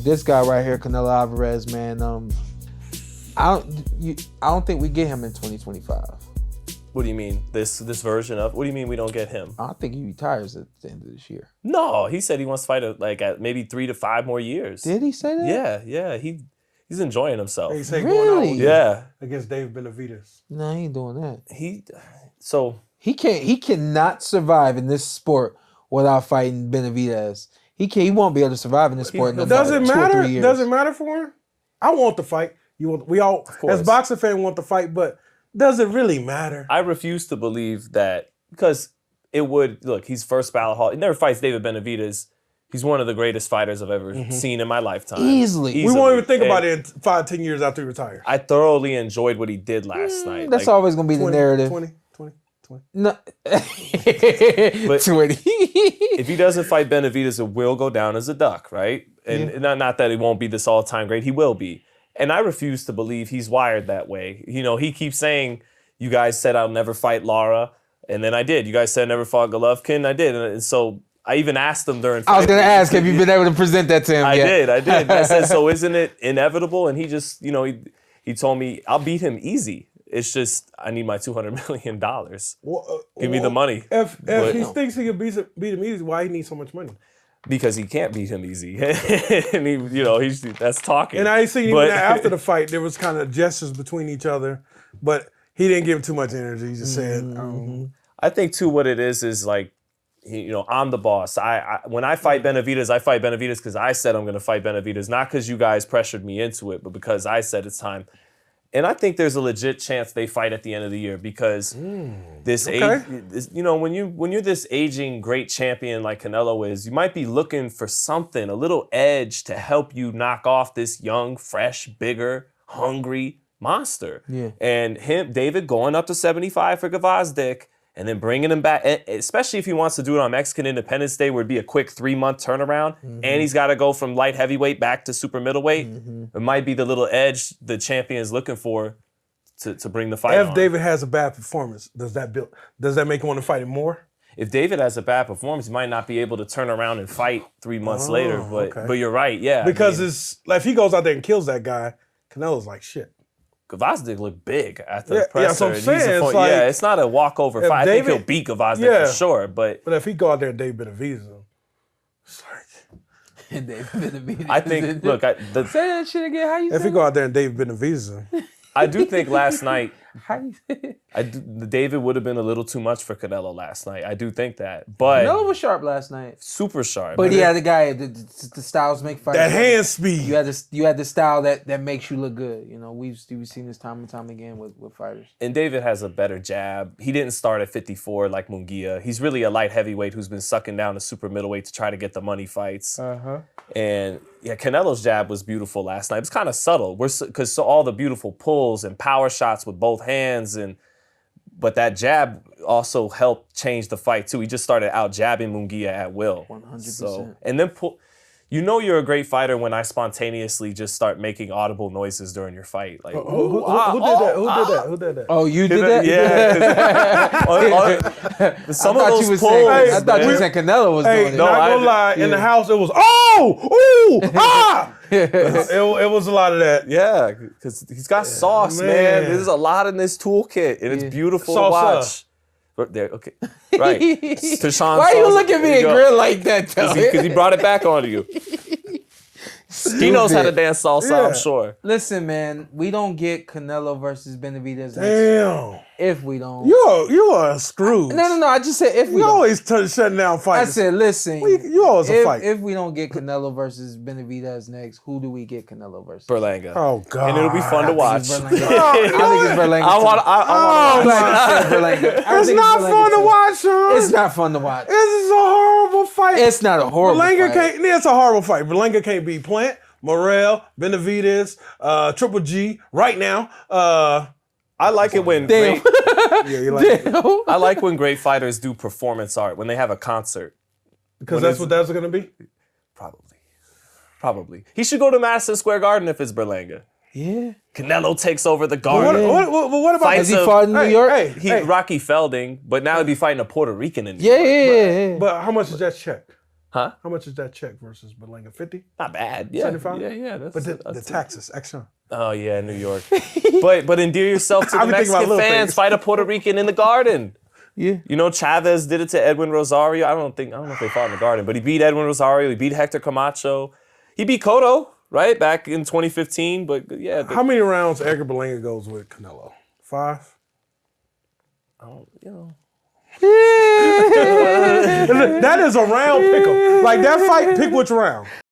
this guy right here, Canelo Alvarez, man. I don't think we get him in 2025. What do you mean? This version of? What do you mean we don't get him? I think he retires at the end of this year. No, he said he wants to fight at maybe 3 to 5 more years. Did he say that? Yeah. He's enjoying himself. He said Really? going out Yeah. against Dave Benavidez. No, he ain't doing that. He cannot survive in this sport without fighting Benavidez. He won't be able to survive in this sport. Does it matter? 2 or 3 years. Does it matter for him? I want the fight. We all, as boxing fans, want the fight, but does it really matter? I refuse to believe that because it would. Look, he's first ballot Hall. He never fights David Benavidez. He's one of the greatest fighters I've ever seen in my lifetime. Easily. We won't even think about it 5-10 years after he retires. I thoroughly enjoyed what he did last night. That's always going to be the narrative. 20. No. But 20. if he doesn't fight Benavidez, it will go down as a duck, right? And not that it won't be this all-time great. He will be. And I refuse to believe he's wired that way. He keeps saying, you guys said I'll never fight Lara, and then I did. You guys said I never fought Golovkin, I did. And so I even asked him during fight. I was going to ask, have you been able to present that to him yet? I did. I said, so isn't it inevitable? And he just, he told me, I'll beat him easy. It's just, I need my $200 million. Give me the money. If he thinks he can beat him easy, why he need so much money? Because he can't beat him easy. And that's talking. And I seen even after the fight, there was kind of gestures between each other, but he didn't give him too much energy. He just said, I think too what it is like, I'm the boss. When I fight Benavidez because I said I'm going to fight Benavidez, not because you guys pressured me into it, but because I said it's time. And I think there's a legit chance they fight at the end of the year because when you're this aging great champion like Canelo is, you might be looking for something, a little edge to help you knock off this young, fresh, bigger, hungry monster. Yeah. And David going up to 75 for Gvozdyk and then bringing him back, especially if he wants to do it on Mexican Independence Day where it'd be a quick 3-month turnaround, and he's got to go from light heavyweight back to super middleweight. It might be the little edge the champion is looking for to bring the fight on. If David has a bad performance, does that make him want to fight him more? If David has a bad performance, he might not be able to turn around and fight 3 months later. But you're right, yeah. Because it's like if he goes out there and kills that guy, Canelo's like shit. Gvozdyk looked big at the presser. Yeah, that's what I'm saying. It's not a walkover fight. I think he'll beat Gvozdyk for sure. But if he go out there and Dave Benavidez, it's like... David Benavidez. I think, look... Say that shit again. How you say If he go out there and Dave Benavidez... I do think last night, How you say it? David would have been a little too much for Canelo last night. I do think that. But Canelo was sharp last night. super sharp. But he had the guy, the styles make fights. That hand speed. You had the style that makes you look good. We've seen this time and time again with fighters. And David has a better jab. He didn't start at 54 like Munguia. He's really a light heavyweight who's been sucking down to super middleweight to try to get the money fights. And yeah, Canelo's jab was beautiful last night. It was kind of subtle because all the beautiful pulls and power shots with both hands, but that jab also helped change the fight too. He just started out jabbing Munguia at will. 100%. So, and then you're a great fighter when I spontaneously just start making audible noises during your fight. Like, who did that? Oh, you did that? Yeah. Some of those pulls. I thought you said Canelo was doing it. No, not gonna lie. In the house, it was It was a lot of that. Yeah, because he's got sauce, man. There's a lot in this toolkit, and it's beautiful to watch. There, okay, right. Why you look at me and grin like that, though? Because he brought it back onto you. He knows how to dance salsa, I'm sure. Listen, man, we don't get Canelo versus Benavidez. Damn. If we don't. You are screwed. No. I just said if we don't. You always shutting down fights. I said, listen. You always a fight. If we don't get Canelo versus Benavidez next, who do we get Canelo versus? Berlanga. Oh, God. And it'll be fun to watch. I think it's Berlanga. It's not fun to watch, Sean. It's not fun to watch. This is a horrible fight. It's not a horrible fight. It's a horrible fight. Berlanga can't beat Plant, Morrell, Benavidez, Triple G right now. I like it when I like when great fighters do performance art, when they have a concert. Because that's what that's going to be? Probably. He should go to Madison Square Garden if it's Berlanga. Yeah. Canelo takes over the Garden. What about... Has he fought in New York? Rocky Felding, but now he'd be fighting a Puerto Rican in New York. Yeah. But how much is that check? Huh? How much is that check versus Berlanga? 50? Not bad. Yeah. 75? Yeah. But the taxes, extra. Oh yeah, New York. but endear yourself to I the be thinking about Mexican little fans. things. Fight a Puerto Rican in the Garden. Yeah. You know, Chavez did it to Edwin Rosario. I don't know if they fought in the Garden, but he beat Edwin Rosario. He beat Hector Camacho. He beat Cotto, right, back in 2015. But yeah. How many rounds Edgar Berlanga goes with Canelo? 5? That is a round pick'em. Like that fight, pick which round.